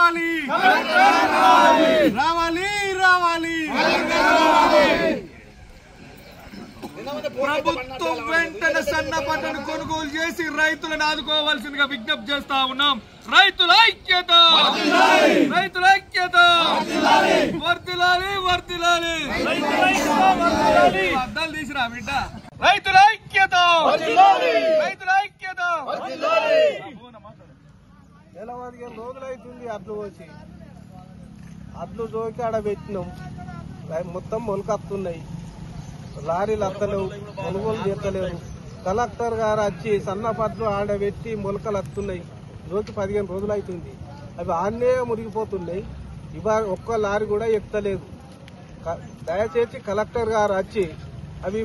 రావాలి రావాలి రావాలి ప్రభుత్వం వెంటనే సన్న పంటను కొనుగోలు చేసి రైతులను ఆదుకోవాల్సిందిగా విజ్ఞప్తి చేస్తా ఉన్నాం. రైతుల ఐక్యత రైతుల ఐక్యత వర్ధిల్లాలి వర్ధిల్లాలి అద్దాలు తీసిరా బిడ్డ. రైతుల ఐక్యత రైతుల ఐక్యత. 15 రోజులైతుంది అడ్లు వచ్చి అడ్లు జోకి ఆడ పెట్టినాం. మొత్తం మొలకత్తున్నాయి, లారీలు అత్తలేవు, కొనుగోలు చేస్తలేరు. కలెక్టర్ గారు వచ్చి సన్నపట్లు ఆడబెట్టి మొలకలు వస్తున్నాయి. జోకి 15 రోజులైతుంది. అవి ఆన్నే మురిగిపోతున్నాయి. ఇవాళ ఒక్క లారీ కూడా ఎక్కుతలేదు. దయచేసి కలెక్టర్ గారు వచ్చి అవి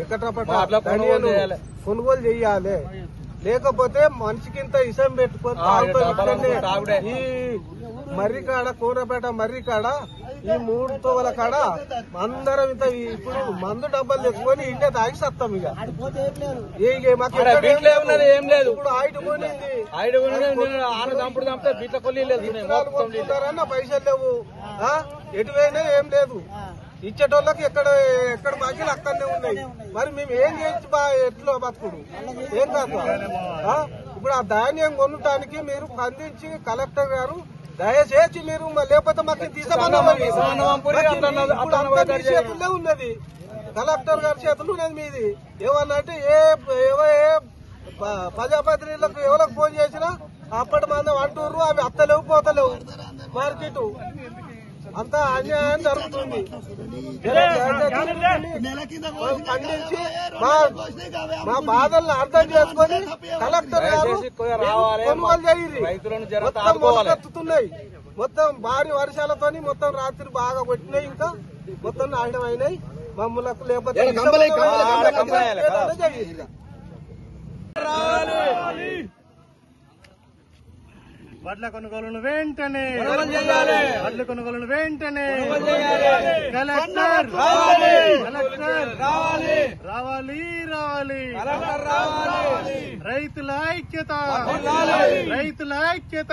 ఎక్కడపట్ల కొనుగోలు చేయాలి. లేకపోతే మనిషికింత ఇసం పెట్టుకొని ఈ మర్రికాడ కూరపేట మర్రికాడ ఈ 3 తోవల కాడ అందరం ఇంత ఇప్పుడు మందు డబ్బాలు తెచ్చుకొని ఇంటే తాగి సత్తాం. ఇక మాకు ఏం లేదు. ఇప్పుడు ఆయుడుకుంటారన్న పైసలు లేవు, ఎటువైనా ఏం లేదు. ఇచ్చేటోళ్ళకి ఎక్కడ బాకీలు అక్కడనే ఉన్నాయి. మరి మేము ఏం చేసి ఎట్లో బతుకుడు ఏం కాదు. ఇప్పుడు ఆ ధాన్యం కొనటానికి మీరు స్పందించి కలెక్టర్ గారు దయచేసి మీరు లేకపోతే మాకు చేతుల్లో ఉన్నది, కలెక్టర్ గారి చేతులు ఉన్నది మీది. ఏమన్నా అంటే ఏ ప్రజాప్రతినిధులకు ఎవరికి ఫోన్ చేసినా అప్పటి మందం అంటుర్రు, అవి అత్తలేవు పోతలేవు. మార్కెట్ అంతా అన్యాయం జరుగుతుంది. ఖండించి మా బాధలను అర్థం చేసుకొని కలెక్టర్ గారు కొనుగోలు చేయాలి. మొత్తం మొత్తం భారీ వర్షాలతోని మొత్తం రాత్రి బాగా కొట్టినాయి. ఇంకా మొత్తం నాశనం అయినాయి. మమ్మల్ని లేకపోతే వడ్ల కొనుగోలును వెంటనే వడ్ల కొనుగోలును వెంటనే కలెక్టర్ రావాలి రావాలి రైతుల ఐక్యత రైతుల ఐక్యత.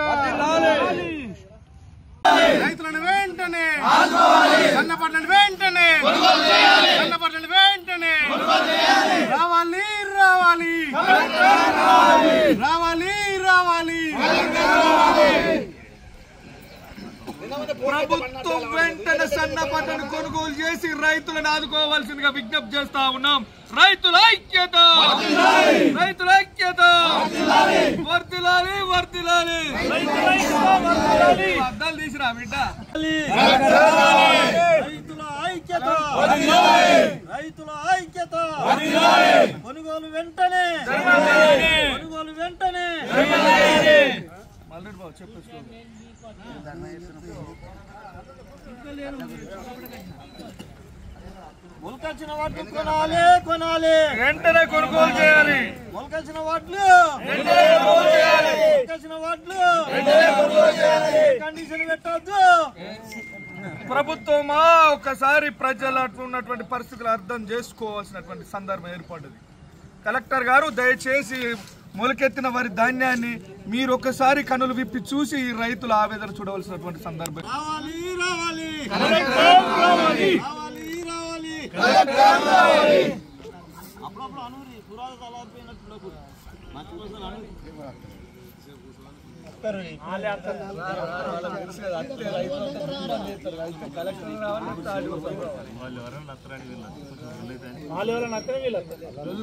రైతులను వెంటనే సన్నపడ్లను వెంటనే సన్నపడ్లను వెంటనే రావాలి రావాలి రావాలి రావాలి. ప్రభుత్వం వెంటనే సన్న పంటను కొనుగోలు చేసి రైతులను ఆదుకోవాల్సిందిగా విజ్ఞప్తి చేస్తా ఉన్నాం. రైతుల ఐక్యత రైతుల ఐక్యత వర్ధిల్లాలి వర్ధిల్లాలి అద్దాలు తీసిరా బిడ్డ. రైతుల ఐక్యత రైతుల ఐక్యత కొనుగోలు వెంటనే కొనుగోలు వెంటనే. మల్లెడ్డి బాబు చెప్పేసుకో. మొలకొచ్చిన వాటిని కొనాలి కొనాలి వెంటనే కొనుగోలు చేయాలి. మొలకొచ్చిన వాటిని మొలకొచ్చిన వాటిని కండిషన్ పెట్టద్దు. ప్రభుత్వమా ఒకసారి ప్రజలు ఉన్నటువంటి పరిస్థితులు అర్థం చేసుకోవాల్సినటువంటి సందర్భం ఏర్పడ్డది. కలెక్టర్ గారు దయచేసి మొలకెత్తిన వారి ధాన్యాన్ని మీరు ఒకసారి కనులు విప్పి చూసి రైతుల ఆవేదన చూడవలసినటువంటి సందర్భం.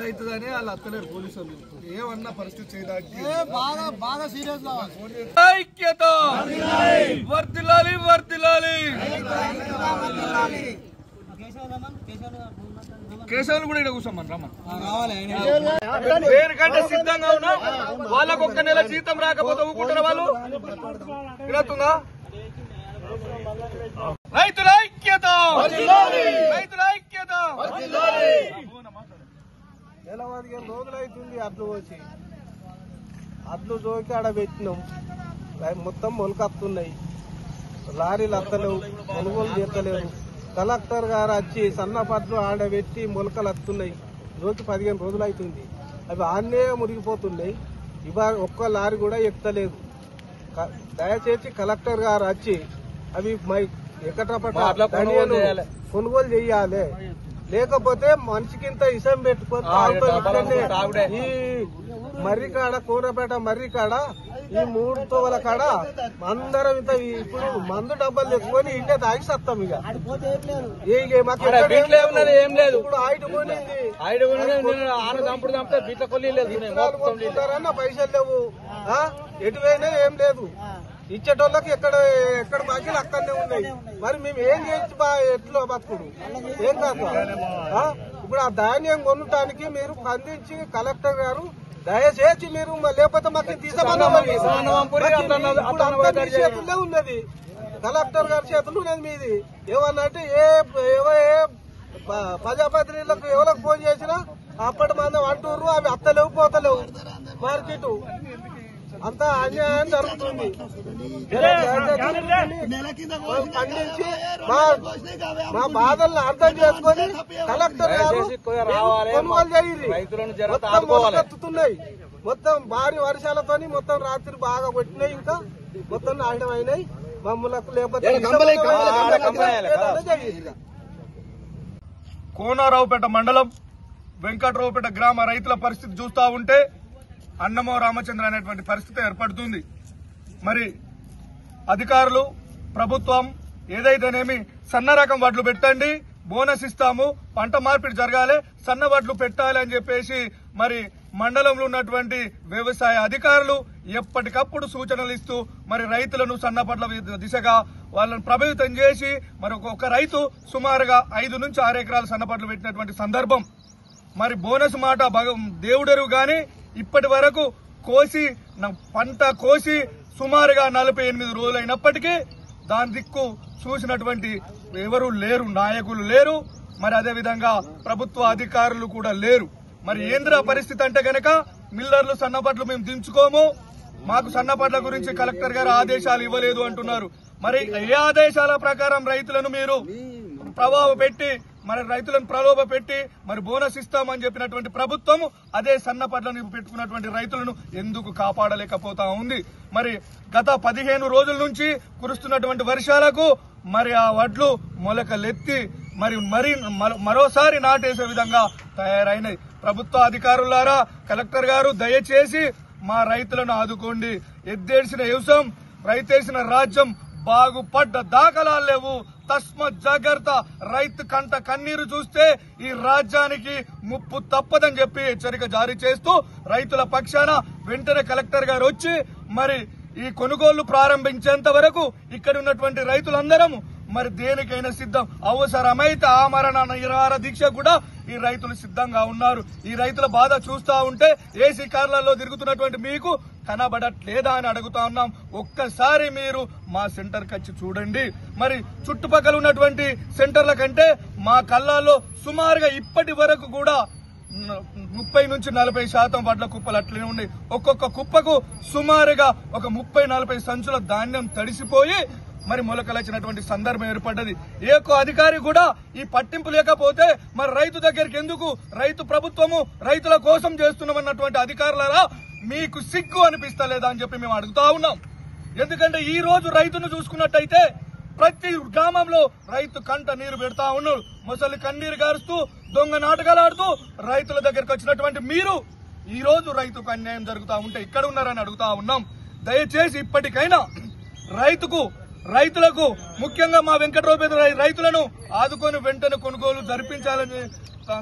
అవుతుందని వాళ్ళు అత్తలేరు పోలీసులు. ఏమన్నా పరిస్థితి చేయడానికి బాగా సీరియస్ ఐక్యత వర్ధిల్లాలి వర్ధిల్లాలి. కేశవులు కూడా ఇక్కడ కూర్చోమని రమ్మని దేనికంటే సిద్ధంగా ఉన్నాం. వాళ్ళకు 1 నెల జీతం రాకపోతే ఊకుంటారు వాళ్ళు. వినతుందా? రైతుల ఐక్యత రైతుల ఐక్యత. 15 రోజులైతుంది అడ్లు వచ్చి అడ్లు జోకి ఆడ పెట్టినాం. మొత్తం మొలకత్తున్నాయి, లారీలు అత్తలేవు, కొనుగోలు చేస్తలేరు. కలెక్టర్ గారు వచ్చి సన్నపట్లు ఆడబెట్టి మొలకలు వస్తున్నాయి. జోకి 15 రోజులైతుంది. అవి ఆన్నే మురిగిపోతున్నాయి. ఇవాళ ఒక్క లారీ కూడా ఎక్కుతలేదు. దయచేసి కలెక్టర్ గారు వచ్చి అవి ఎక్కటపట కొనుగోలు చేయాలి. లేకపోతే మనిషికింత ఇసం పెట్టుకొని ఈ మర్రికాడ కోనపేట మర్రికాడ ఈ 3 తోవల కాడ అందరం ఇంత ఇప్పుడు మందు డబ్బాలు తెచ్చుకొని ఇంటే తాగి సత్తాం. ఇక మాకు ఏం లేదు. ఇప్పుడు ఆయిట్ కొనింది కొనుక్కుంటారన్న పైసలు లేవు, ఎటువైనా ఏం లేదు. ఇచ్చేటోళ్ళకి ఎక్కడ బాకీలు అక్కడనే ఉన్నాయి. మరి మేము ఏం చేయొచ్చు ఎట్లో బతుకుడు ఏం కాదు. ఇప్పుడు ఆ ధాన్యం కొనటానికి మీరు స్పందించి కలెక్టర్ గారు దయచేసి మీరు లేకపోతే మాకు చేతుల్లో ఉన్నది, కలెక్టర్ గారి చేతులు ఉన్నది మీది. ఏమన్నా అంటే ఏ ప్రజాప్రతినిధులకు ఎవరికి ఫోన్ చేసినా అప్పటి మంది అంటూరు, అవి అత్తలేవు పోతలేవు. మార్కెట్ అంతా అన్యాయం జరుగుతుంది. ఖండించి మా బాధలను అర్థం చేసుకొని కలెక్టర్ గారు కొనుగోలు చేయాలి. మొత్తం మొత్తం భారీ వర్షాలతోని మొత్తం రాత్రి బాగా కొట్టినాయి, ఇంకా మొత్తం నాశనం అయినాయి. మమ్మల్ని లేకపోతే కోనరావుపేట మండలం వెంకట్రావుపేట గ్రామ రైతుల పరిస్థితి చూస్తా ఉంటే అన్నమో రామచంద్ర అనేటువంటి పరిస్థితి ఏర్పడుతుంది. మరి అధికారులు ప్రభుత్వం ఏదైతేనేమి సన్న రకం వడ్లు పెట్టండి, బోనస్ ఇస్తాము, పంట మార్పిడి జరగాలి, సన్న వడ్లు పెట్టాలి అని చెప్పేసి మరి మండలంలో ఉన్నటువంటి వ్యవసాయ అధికారులు ఎప్పటికప్పుడు సూచనలు ఇస్తూ మరి రైతులను సన్నపట్ల దిశగా వాళ్ళని ప్రభావితం చేసి మరి ఒక రైతు సుమారుగా 5 నుంచి 6 ఎకరాల సన్నపట్లు పెట్టినటువంటి సందర్భం. మరి బోనస్ మాట దేవుడెరువు గాని ఇప్పటి వరకు పంట కోసి సుమారుగా 48 రోజులైనప్పటికీ దాని దిక్కు చూసినటువంటి ఎవరు లేరు, నాయకులు లేరు, మరి అదేవిధంగా ప్రభుత్వ అధికారులు కూడా లేరు. మరి ఏంద్ర పరిస్థితి అంటే గనక మిల్లర్లు సన్నపట్లు మేము దించుకోము, మాకు సన్నపట్ల గురించి కలెక్టర్ గారు ఆదేశాలు ఇవ్వలేదు అంటున్నారు. మరి ఏ ఆదేశాల ప్రకారం రైతులను మీరు ప్రలోభ పెట్టి మరి బోనస్ ఇస్తామని చెప్పినటువంటి ప్రభుత్వం అదే సన్నపట్లను పెట్టుకున్నటువంటి రైతులను ఎందుకు కాపాడలేకపోతా ఉంది? మరి గత 15 రోజుల నుంచి కురుస్తున్నటువంటి వర్షాలకు మరి ఆ వడ్లు మొలకలెత్తి మరోసారి నాటేసే విధంగా తయారైనాయి. ప్రభుత్వ అధికారులారా, కలెక్టర్ గారు దయచేసి మా రైతులను ఆదుకోండి. ఎద్దేసిన వ్యవసాయం, రైతేసిన రాజ్యం బాగుపడ్డ దాఖలాలు లేవు. తస్మత్ జాగ్రత్త, రైతు కంట కన్నీరు చూస్తే ఈ రాజ్యానికి ముప్పు తప్పదని చెప్పి హెచ్చరిక జారీ చేస్తూ రైతుల పక్షాన వెంటనే కలెక్టర్ గారు వచ్చి మరి ఈ కొనుగోళ్లు ప్రారంభించేంత వరకు ఇక్కడ ఉన్నటువంటి రైతులందరం మరి దేనికైనా సిద్ధం, అవసరమైతే ఆమరణ నిరాహార దీక్ష కూడా ఈ రైతులు సిద్ధంగా ఉన్నారు. ఈ రైతుల బాధ చూస్తా ఉంటే ఏసీ కార్లలో తిరుగుతున్నటువంటి మీకు కనబడట్లేదా అని అడుగుతా ఉన్నాం. ఒక్కసారి మీరు మా సెంటర్కి వచ్చి చూడండి. మరి చుట్టుపక్కల ఉన్నటువంటి సెంటర్ల కంటే మా కళ్ళాల్లో సుమారుగా ఇప్పటి వరకు కూడా 30 నుంచి 40% వడ్ల కుప్పలు అట్లనే ఉన్నాయి. ఒక్కొక్క కుప్పకు సుమారుగా ఒక 30-40 సంచుల ధాన్యం తడిసిపోయి మరి మొలకలచ్చినటువంటి సందర్భం ఏర్పడ్డది. ఏ అధికారి కూడా ఈ పట్టింపు లేకపోతే మరి రైతు దగ్గరికి ఎందుకు, రైతు ప్రభుత్వము రైతుల కోసం చేస్తున్నామన్నటువంటి అధికారులారా మీకు సిగ్గు అనిపిస్తలేదా అని చెప్పి మేము అడుగుతా ఉన్నాం. ఎందుకంటే ఈ రోజు రైతును చూసుకున్నట్టయితే ప్రతి గ్రామంలో రైతు కంట నీరు పెడతా ఉన్నారు. మొసలి కన్నీరు గారుస్తూ దొంగ నాటకాలాడుతూ రైతుల దగ్గరకు వచ్చినటువంటి మీరు ఈ రోజు రైతుకు అన్యాయం జరుగుతా ఉంటే ఇక్కడ ఉన్నారని అడుగుతా ఉన్నాం. దయచేసి ఇప్పటికైనా రైతులకు ముఖ్యంగా మా వెంకట్రావుపేట రైతులను ఆదుకొని వెంటనే కొనుగోలు జరిపించాలని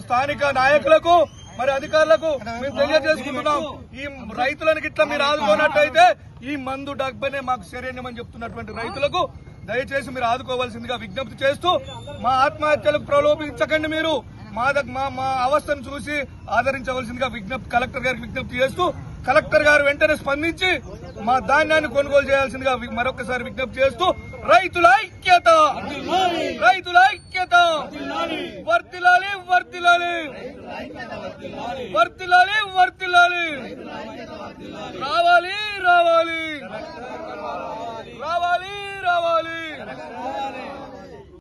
స్థానిక నాయకులకు మరి అధికారులకు మేము తెలియజేసుకుంటున్నాం. ఈ రైతులను గిట్లా మీరు ఆదుకున్నట్టయితే ఈ మందు డబ్బనే మాకు శరణ్యమని చెప్తున్నటువంటి రైతులకు దయచేసి మీరు ఆదుకోవాల్సిందిగా విజ్ఞప్తి చేస్తూ మా ఆత్మహత్యలకు ప్రలోభించకండి. మీరు మా అవస్థను చూసి ఆదరించవలసిందిగా కలెక్టర్ గారికి విజ్ఞప్తి చేస్తూ కలెక్టర్ గారు వెంటనే స్పందించి మా ధాన్యాన్ని కొనుగోలు చేయాల్సిందిగా మరొకసారి విజ్ఞప్తి చేస్తూ రైతుల ఐక్యత వర్ధిల్లాలి వర్ధిల్లాలి వర్ధిల్లాలి వర్ధిల్లాలి రావాలి రావాలి రావాలి